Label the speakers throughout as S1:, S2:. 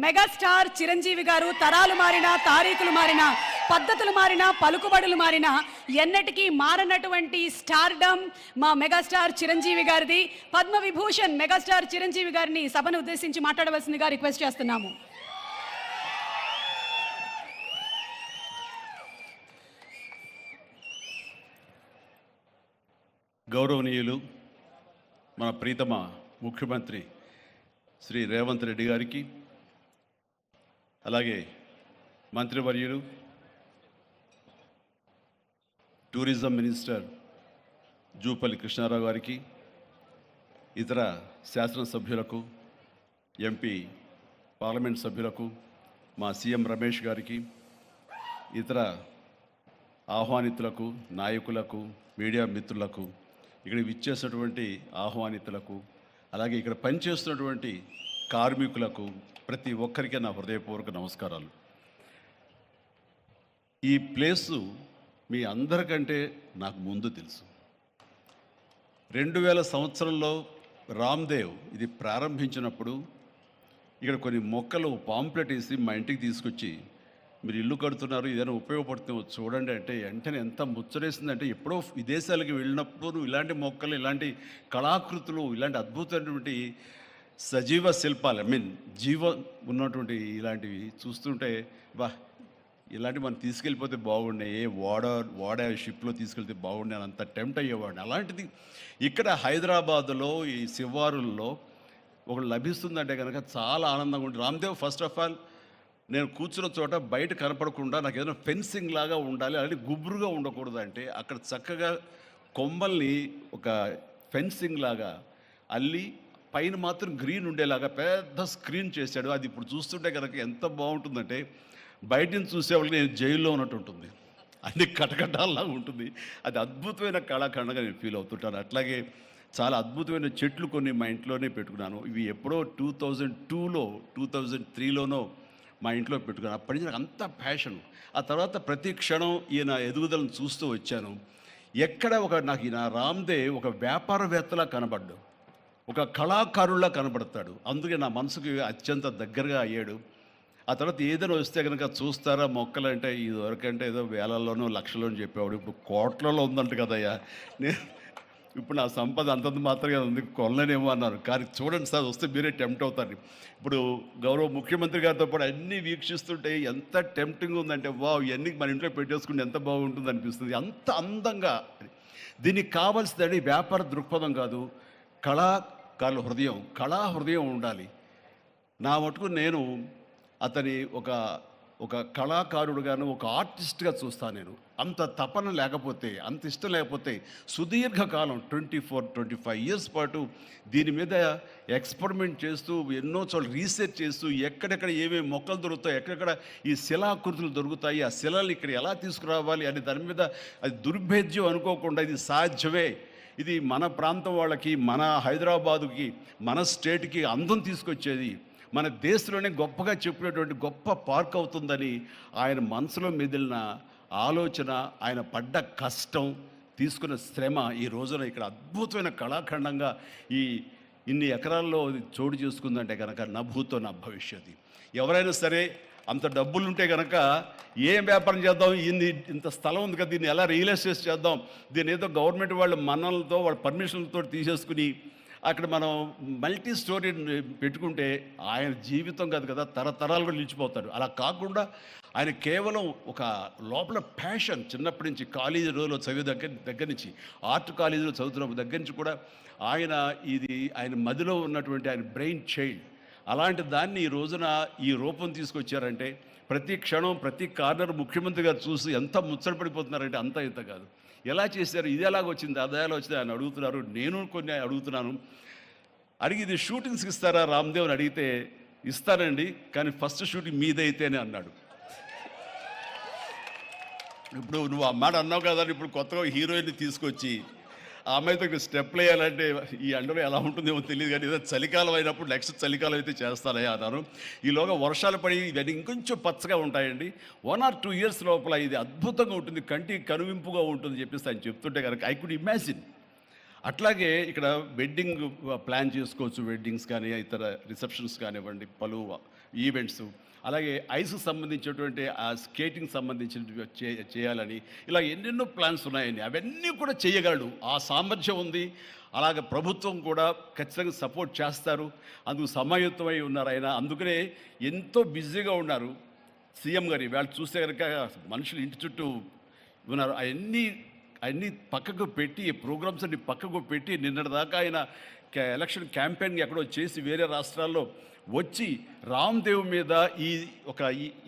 S1: Megastar Chiranjeevi గారు తరాలు మారినా, తారీఖులు మారినా, పద్ధతులు మారినా, పలుకుబడులు మారినా ఎన్నటికీ మారనటువంటి స్టార్డమ్ మా మెగాస్టార్ చిరంజీవి గారిది. పద్మ విభూషణ్ మెగాస్టార్ చిరంజీవి గారిని సభను ఉద్దేశించి మాట్లాడవలసిందిగా రిక్వెస్ట్ చేస్తున్నాము.
S2: గౌరవనీయులు మన ప్రీతమ ముఖ్యమంత్రి శ్రీ రేవంత్ రెడ్డి గారికి, అలాగే మంత్రివర్యులు టూరిజం మినిస్టర్ జూపల్లి కృష్ణారావు గారికి, ఇతర శాసనసభ్యులకు, ఎంపీ పార్లమెంట్ సభ్యులకు, మా సీఎం రమేష్ గారికి, ఇతర ఆహ్వానితులకు, నాయకులకు, మీడియా మిత్రులకు, ఇక్కడ విచ్చేసినటువంటి ఆహ్వానితులకు, అలాగే ఇక్కడ పనిచేస్తున్నటువంటి కార్మికులకు, ప్రతి ఒక్కరికి నా హృదయపూర్వక నమస్కారాలు. ఈ ప్లేసు మీ అందరికంటే నాకు ముందు తెలుసు. 2000 సంవత్సరంలో రామ్దేవ్ ఇది ప్రారంభించినప్పుడు ఇక్కడ కొన్ని మొక్కలు పాంప్లెట్ వేసి మా ఇంటికి తీసుకొచ్చి, మీరు ఇల్లు కడుతున్నారు, ఏదైనా ఉపయోగపడుతుందో చూడండి అంటే వెంటనే ఎంత ముచ్చరేసిందంటే, ఎప్పుడో విదేశాలకు వెళ్ళినప్పుడు ఇలాంటి మొక్కలు, ఇలాంటి కళాకృతులు, ఇలాంటి అద్భుతమైనటువంటి సజీవ శిల్పాలు, జీవం ఉన్నటువంటి ఇలాంటివి చూస్తుంటే ఇలాంటివి మనం తీసుకెళ్ళిపోతే బాగుండే, వాడ షిప్లో తీసుకెళ్తే బాగుండే అని అంత టెంప్ట్ అయ్యేవాడిని. అలాంటిది ఇక్కడ హైదరాబాదులో ఈ శివారుల్లో ఒకటి లభిస్తుందంటే కనుక చాలా ఆనందంగా ఉంటుంది. రామ్దేవ్ ఫస్ట్ ఆఫ్ ఆల్ నేను కూర్చున్న చోట బయట కనపడకుండా నాకు ఏదైనా ఫెన్సింగ్ లాగా ఉండాలి, అలాగే గుబురుగా ఉండకూడదు అంటే అక్కడ చక్కగా కొమ్మల్ని ఒక ఫెన్సింగ్ లాగా అల్లి పైన మాత్రం గ్రీన్ ఉండేలాగా పెద్ద స్క్రీన్ చేశాడు. అది ఇప్పుడు చూస్తుంటే కనుక ఎంత బాగుంటుందంటే బయట నుంచి చూసేవాళ్ళకి నేను జైల్లో ఉన్నట్టు ఉంటుంది, అన్ని కటకటాల్లాగా ఉంటుంది. అది అద్భుతమైన కళాఖండగా నేను ఫీల్ అవుతుంటాను. అట్లాగే చాలా అద్భుతమైన చెట్లు కొన్ని మా ఇంట్లోనే పెట్టుకున్నాను. ఇవి ఎప్పుడో 2002లో 2003లోనో మా ఇంట్లో పెట్టుకున్నాను. అప్పటి నుంచి నాకు అంత ప్యాషన్. ఆ తర్వాత ప్రతి క్షణం ఈయన ఎదుగుదలను చూస్తూ వచ్చాను. ఎక్కడ నాకు ఈయన రామ్దేవ్ ఒక వ్యాపారవేత్తలా కనబడ్డాడు, ఒక కళాకారుల్లా కనబడతాడు. అందుకే నా మనసుకి అత్యంత దగ్గరగా అయ్యాడు. ఆ తర్వాత ఏదైనా వస్తే కనుక చూస్తారా మొక్కలు అంటే, ఇదివరకంటే ఏదో వేలల్లోనో లక్షల్లోనూ చెప్పేవాడు, ఇప్పుడు కోట్లలో ఉందంట కదయ్యా. నేను ఇప్పుడు నా సంపద అంతంత మాత్రమే ఉంది, కొనలేనేమో అన్నారు. కానీ చూడండి సార్, వస్తే మీరే టెంప్ట్ అవుతారు. ఇప్పుడు గౌరవ ముఖ్యమంత్రి గారితో పాటు అన్నీ వీక్షిస్తుంటే ఎంత టెంప్టింగ్ ఉందంటే, ఇవన్నీ మన ఇంట్లో పెట్టేసుకుంటే ఎంత బాగుంటుంది అనిపిస్తుంది. అంత అందంగా దీనికి కావాల్సిందండి వ్యాపార దృక్పథం కాదు, కళా హృదయం ఉండాలి. నా మటుకు నేను అతని ఒక కళాకారుడుగాను, ఒక ఆర్టిస్ట్గా చూస్తాను. నేను అంత తపన లేకపోతే, అంత ఇష్టం లేకపోతే సుదీర్ఘకాలం 24-25 ఇయర్స్ పాటు దీని మీద ఎక్స్పెరిమెంట్ చేస్తూ, ఎన్నో చోట్ల రీసెర్చ్ చేస్తూ, ఎక్కడెక్కడ ఏమేమి మొక్కలు దొరుకుతాయి, ఎక్కడెక్కడ ఈ శిలాకృతులు దొరుకుతాయి, ఆ శిలలు ఇక్కడ ఎలా తీసుకురావాలి అని దాని మీద అది దుర్భేద్యం అనుకోకుండా ఇది సాధ్యమే, ఇది మన ప్రాంతం వాళ్ళకి, మన హైదరాబాదుకి, మన స్టేట్కి అందం తీసుకొచ్చేది, మన దేశంలోనే గొప్పగా చెప్పినటువంటి గొప్ప పార్క్ అవుతుందని ఆయన మనసులో మెదిలిన ఆలోచన, ఆయన పడ్డ కష్టం, తీసుకున్న శ్రమ ఈ రోజున ఇక్కడ అద్భుతమైన కళాఖండంగా ఇన్ని ఎకరాల్లో చోటు చేసుకుందంటే కనుక నా భూతో నా భవిష్యత్తు. ఎవరైనా సరే అంత డబ్బులుంటే కనుక ఏం వ్యాపారం చేద్దాం, ఇంత స్థలం ఉంది కదా, దీన్ని ఎలా రియల్ ఎస్టేట్ చేద్దాం, దీన్ని ఏదో గవర్నమెంట్ వాళ్ళ మన్నలతో వాళ్ళ పర్మిషన్లతో తీసేసుకుని అక్కడ మనం మల్టీ స్టోరీ పెట్టుకుంటే ఆయన జీవితం కాదు కదా, తరతరాలు కూడా నిలిచిపోతాడు. అలా కాకుండా ఆయన కేవలం ఒక లోపల ప్యాషన్, చిన్నప్పటి నుంచి కాలేజీ రోజులో చదివే దగ్గర నుంచి, ఆర్ట్ కాలేజీలో చదువుతున్న దగ్గర నుంచి కూడా ఆయన మదిలో ఉన్నటువంటి ఆయన బ్రెయిన్ చైల్డ్, అలాంటి దాన్ని ఈ రోజున ఈ రూపం తీసుకొచ్చారంటే ప్రతి క్షణం, ప్రతి కార్నర్ ముఖ్యమంత్రి గారు చూసి ఎంత ముచ్చటపడిపోతున్నారంటే అంత ఇంత కాదు. ఎలా చేశారు, ఇది ఎలాగొచ్చింది, అది ఎలా వచ్చింది అని అడుగుతున్నారు. నేను కొన్ని అడుగుతున్నాను. అడిగి ఇది షూటింగ్స్కి ఇస్తారా రామ్దేవ్ అని అడిగితే, ఇస్తానండి కానీ ఫస్ట్ షూటింగ్ మీదైతేనే అన్నాడు. ఇప్పుడు నువ్వు ఆ మాట అన్నావు కదా, ఇప్పుడు కొత్తగా హీరోయిన్ని తీసుకొచ్చి ఆ అమ్మాయితో స్టెప్లు వేయాలంటే ఈ ఎండలో ఎలా ఉంటుందేమో తెలియదు, కానీ ఏదో చలికాలం అయినప్పుడు నెక్స్ట్ చలికాలం అయితే చేస్తానయ్యా అన్నాను. ఈలోగా వర్షాలు పడి ఇవన్నీ ఇంకొంచెం పచ్చగా ఉంటాయండి, 1 or 2 years లోపల ఇది అద్భుతంగా ఉంటుంది, కంటికి కనువింపుగా ఉంటుంది చెప్పేసి ఆయన చెప్తుంటే కనుక ఐ కుడ్ ఇమాజిన్. అట్లాగే ఇక్కడ వెడ్డింగ్ ప్లాన్ చేసుకోవచ్చు, వెడ్డింగ్స్ కానీ ఇతర రిసెప్షన్స్ కానివ్వండి, పలు ఈవెంట్స్, అలాగే ఐస్కి సంబంధించినటువంటి ఆ స్కేటింగ్ సంబంధించినవి చేయాలని, ఇలా ఎన్నెన్నో ప్లాన్స్ ఉన్నాయని, అవన్నీ కూడా చేయగలడు. ఆ సామర్థ్యం ఉంది. అలాగే ప్రభుత్వం కూడా ఖచ్చితంగా సపోర్ట్ చేస్తారు. అందుకు సమాయుత్తమై ఉన్నారు ఆయన. అందుకనే ఎంతో బిజీగా ఉన్నారు సీఎం గారు. ఇవాళ చూస్తే కనుక మనుషులు ఇంటి చుట్టూ ఉన్నారు. అవన్నీ పక్కకు పెట్టి, ప్రోగ్రామ్స్ అన్ని పక్కకు పెట్టి, నిన్నటిదాకా ఆయన ఎలక్షన్ క్యాంపెయిన్ ఎక్కడో చేసి వేరే రాష్ట్రాల్లో వచ్చి రామ్దేవ్ మీద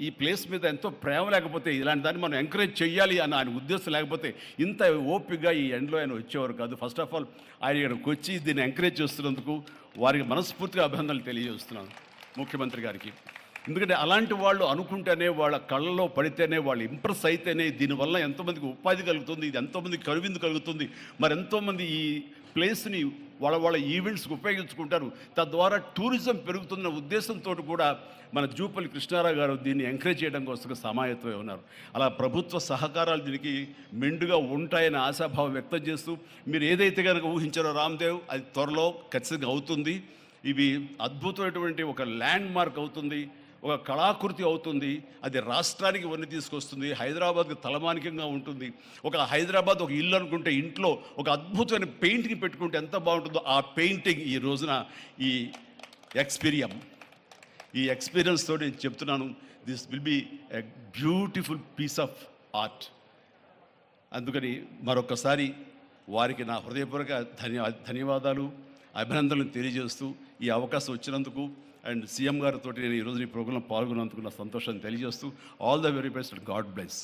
S2: ఈ ప్లేస్ మీద ఎంతో ప్రేమ లేకపోతే, ఇలాంటి దాన్ని మనం ఎంకరేజ్ చేయాలి అని ఆయన ఉద్దేశం లేకపోతే ఇంత ఓపికగా ఈ ఎండ్లో ఆయన వచ్చేవారు కాదు. ఫస్ట్ ఆఫ్ ఆల్ ఆయన ఇక్కడికి వచ్చి దీన్ని ఎంకరేజ్ చేస్తున్నందుకు వారికి మనస్ఫూర్తిగా అభినందనలు తెలియజేస్తున్నాను ముఖ్యమంత్రి గారికి. ఎందుకంటే అలాంటి వాళ్ళు అనుకుంటేనే, వాళ్ళ కళ్ళలో పడితేనే, వాళ్ళు ఇంప్రెస్ అయితేనే దీనివల్ల ఎంతోమందికి ఉపాధి కలుగుతుంది, ఇది ఎంతోమందికి కనువిందు కలుగుతుంది. మరి ఎంతోమంది ఈ ప్లేస్ని వాళ్ళ ఈవెంట్స్కి ఉపయోగించుకుంటారు. తద్వారా టూరిజం పెరుగుతున్న ఉద్దేశంతో కూడా మన జూపల్లి కృష్ణారావు గారు దీన్ని ఎంకరేజ్ చేయడం కోసం సమాయత్తమై ఉన్నారు. అలా ప్రభుత్వ సహకారాలు దీనికి మెండుగా ఉంటాయని ఆశాభావం వ్యక్తం చేస్తూ, మీరు ఏదైతే కనుక ఊహించారో రామ్దేవ్, అది త్వరలో ఖచ్చితంగా అవుతుంది. ఇవి అద్భుతమైనటువంటి ఒక ల్యాండ్ మార్క్ అవుతుంది, ఒక కళాకృతి అవుతుంది. అది రాష్ట్రానికి వన్నీ తీసుకొస్తుంది. హైదరాబాద్కి తలమానికంగా ఉంటుంది. ఒక హైదరాబాద్ ఒక ఇల్లు అనుకుంటే, ఇంట్లో ఒక అద్భుతమైన పెయింటింగ్ పెట్టుకుంటే ఎంత బాగుంటుందో, ఆ పెయింటింగ్ ఈ రోజున ఈ ఎక్స్పీరియన్స్ తోటి నేను చెప్తున్నాను, this will be a beautiful piece of art. అందుకని మరొకసారి వారికి నా హృదయపూర్వక ధన్యవాదాలు, అభినందనలు తెలియజేస్తూ, ఈ అవకాశం వచ్చినందుకు అండ్ సీఎం గారితో నేను ఈరోజు ఈ ప్రోగ్రాంలో పాల్గొన్నందుకు నా సంతోషాన్ని తెలియజేస్తూ, all the very best, God bless.